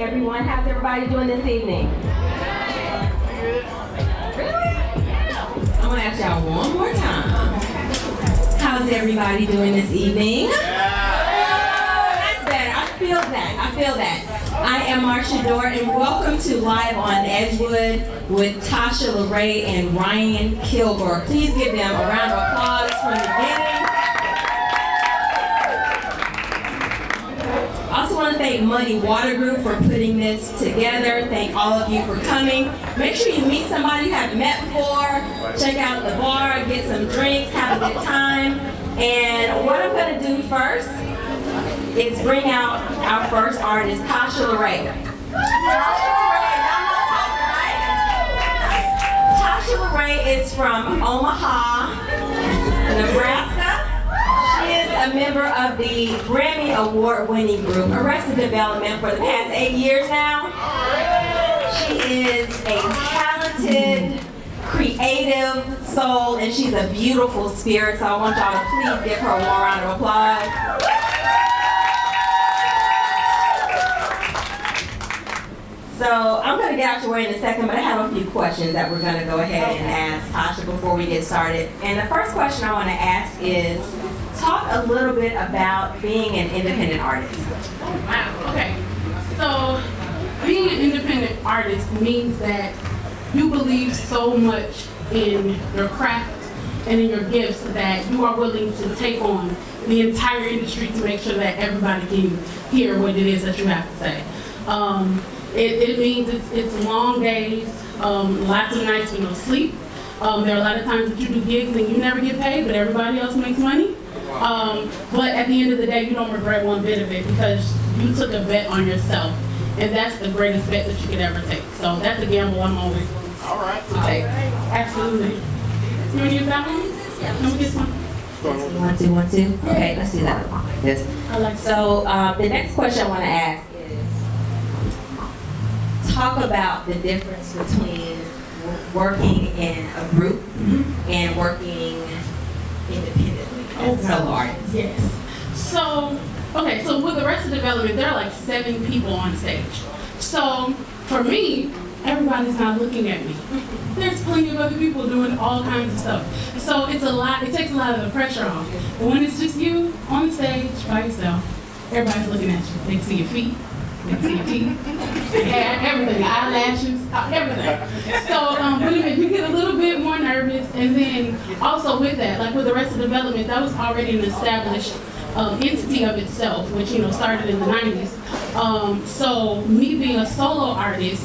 everyone. How's everybody doing this evening? Really? I'm gonna ask y'all one more time. How's everybody doing this evening? That's better. I feel that. I am Marcia Dore, and welcome to Live on Edgewood with Tasha LaRae and Ryan Kilgore. Please give them a round of applause from the beginning. I also want to thank Muddy Water Group for putting this together. Thank all of you for coming. Make sure you meet somebody you haven't met before. Check out the bar, get some drinks, have a good time. And what I'm going to do first is bring out our first artist, Tasha LaRae. Tasha LaRae is from Omaha, Nebraska. She is a member of the Grammy Award-winning group Arrested Development for the past 8 years now. She is a talented, creative soul, and she's a beautiful spirit, so I want y'all to please give her a warm round of applause. So I'm going to get out your way in a second, but I have a few questions that we're going to go ahead and ask Tasha before we get started. And the first question I want to ask is, talk a little bit about being an independent artist. Wow, okay. So being an independent artist means that you believe so much in your craft and in your gifts that you are willing to take on the entire industry to make sure that everybody can hear what it is that you have to say. It means it's long days, lots of nights with no sleep. There are a lot of times that you do gigs and you never get paid, but everybody else makes money. But at the end of the day, you don't regret one bit of it because you took a bet on yourself. And that's the greatest bet that you could ever take. So that's a gamble I'm always to take. Absolutely. You want to use that one? Yeah. Let me get one. One, two. Okay, let's do that. Yes. So the next question I want to ask is, talk about the difference between working in a group and working independently as a solo artist. Yes. So with Arrested Development, there are like 7 people on stage. So for me, everybody's not looking at me. There's plenty of other people doing all kinds of stuff. So it takes a lot of the pressure off. But when it's just you on the stage by yourself, everybody's looking at you. They can see your feet, they can see your teeth, your hair, everything, eyelashes, everything. So but you get a little bit more nervous, and then also with that, like with Arrested Development, that was already an established entity of itself, which started in the 90s. So me being a solo artist,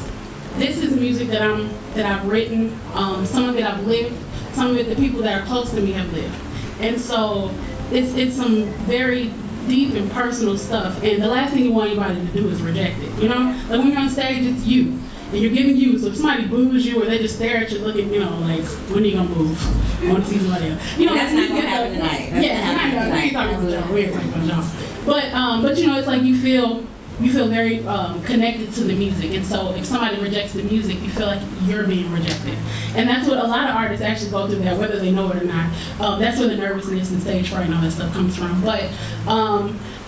this is music that I've written. Some of it I've lived. Some of it the people that are close to me have lived. And so it's some very deep and personal stuff. And the last thing you want anybody to do is reject it. Like when you're on stage, it's you. And you're giving you, so if somebody boos you or they just stare at you looking, like, when are you gonna move? I want to see somebody else. That's not gonna happen tonight. We ain't talking about John. But it's like you feel very connected to the music, and so if somebody rejects the music, you feel like you're being rejected. And that's what a lot of artists actually go through that, whether they know it or not. That's where the nervousness and stage fright and all that stuff comes from. But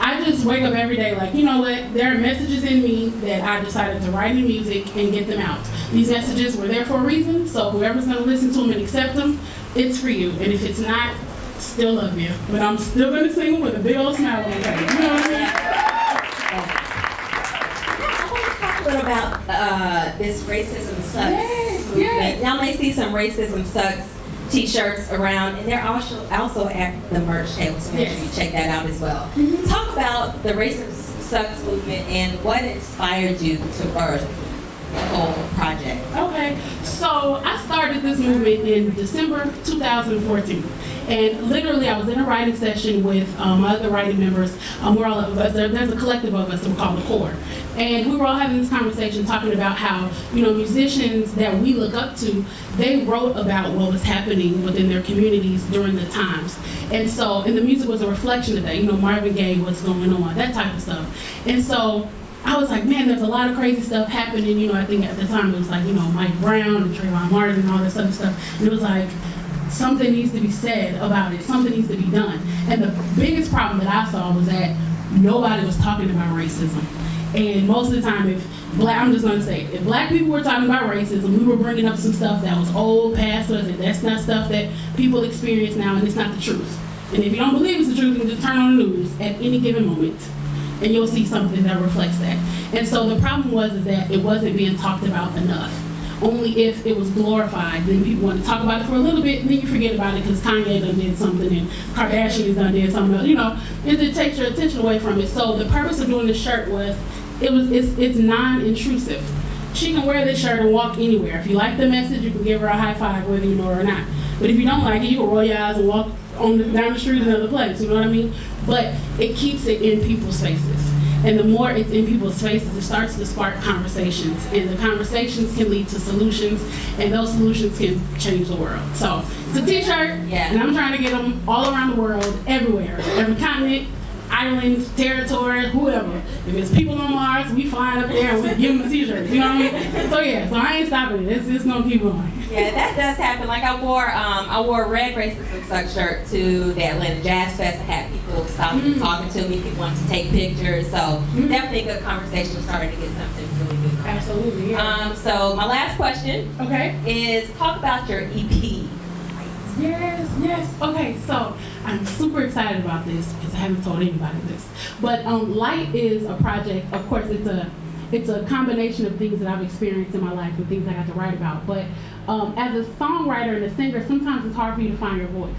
I just wake up every day like, you know what, there are messages in me that I decided to write in music and get them out. These messages were there for a reason, so whoever's gonna listen to them and accept them, it's for you. And if it's not, still love you. But I'm still gonna sing them with a big old smile on my face. You know what I mean? A little about this Racism Sucks movement. Yes. Y'all may see some Racism Sucks t-shirts around, and they're also at the merch table, so make sure you check that out as well. Talk about the Racism Sucks movement and what inspired you to birth the whole project. Okay, so I started this movement in December 2014. And literally, I was in a writing session with my other writing members. We're all of us. There's a collective of us that we call the Core. And we were all having this conversation talking about how, musicians that we look up to, they wrote about what was happening within their communities during the times. And the music was a reflection of that. Marvin Gaye, what's going on, that type of stuff. And so I was like, man, there's a lot of crazy stuff happening. I think at the time it was like, Mike Brown and Trayvon Martin and all this other stuff. And it was like, something needs to be said about it. Something needs to be done. And the biggest problem that I saw was that nobody was talking about racism. And most of the time, if black people were talking about racism, we were bringing up some stuff that was old, past us, and that's not stuff that people experience now, and it's not the truth. And if you don't believe it's the truth, you can just turn on the news at any given moment, and you'll see something that reflects that. And so the problem was that it wasn't being talked about enough. Only if it was glorified, then people want to talk about it for a little bit, and then you forget about it because Kanye done did something and Kardashians done did something else, you know, it takes your attention away from it. So the purpose of doing this shirt was, it's non-intrusive. She can wear this shirt and walk anywhere. If you like the message, you can give her a high five whether you know her or not. But if you don't like it, you can roll your eyes and walk down the street another place, you know what I mean? But it keeps it in people's faces. And the more it's in people's faces, it starts to spark conversations. And the conversations can lead to solutions, and those solutions can change the world. So it's a t-shirt, and I'm trying to get them all around the world, everywhere. Every continent, island, territory, whoever. If it's people on Mars, we flying up there and we give them a t-shirt, you know what I mean? So yeah, so I ain't stopping it. It's just gonna keep going. Yeah, that does happen. Like I wore a red Racism Sucks shirt to the Atlanta Jazz Fest. I had people stopping talking to me, people wanted to take pictures. So definitely a good conversation. Starting to get something really good going. Absolutely. Yeah. So my last question is talk about your EP. Yes. Okay, so I'm super excited about this because I haven't told anybody this. But Light is a project. Of course, it's a combination of things that I've experienced in my life and things I got to write about. But as a songwriter and a singer, sometimes it's hard for you to find your voice.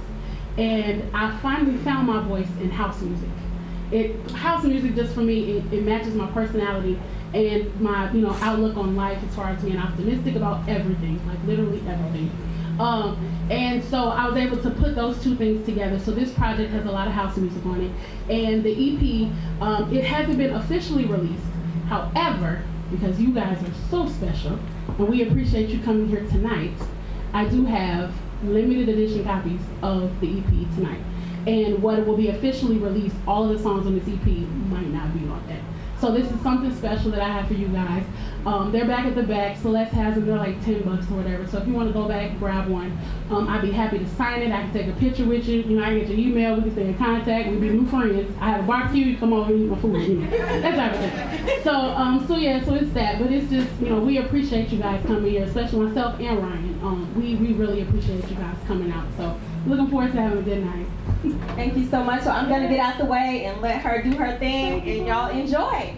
And I finally found my voice in house music. House music, just for me, it matches my personality and my outlook on life as far as being optimistic about everything, like literally everything. And so I was able to put those two things together. So this project has a lot of house music on it. And the EP, it hasn't been officially released. However, because you guys are so special, and we appreciate you coming here tonight, I do have limited edition copies of the EP tonight. And what will be officially released, all of the songs on this EP might not be on that. So this is something special that I have for you guys. They're back at the back. Celeste has them. They're like $10 or whatever. So if you want to go back and grab one, I'd be happy to sign it. I can take a picture with you. I can get your email. We can stay in contact. We'll be new friends. I have a barbecue. You come over and eat my food. That type of thing. So it's that. But it's just, we appreciate you guys coming here, especially myself and Ryan. We really appreciate you guys coming out. So looking forward to having a good night. Thank you so much. So I'm going to get out the way and let her do her thing, and y'all enjoy.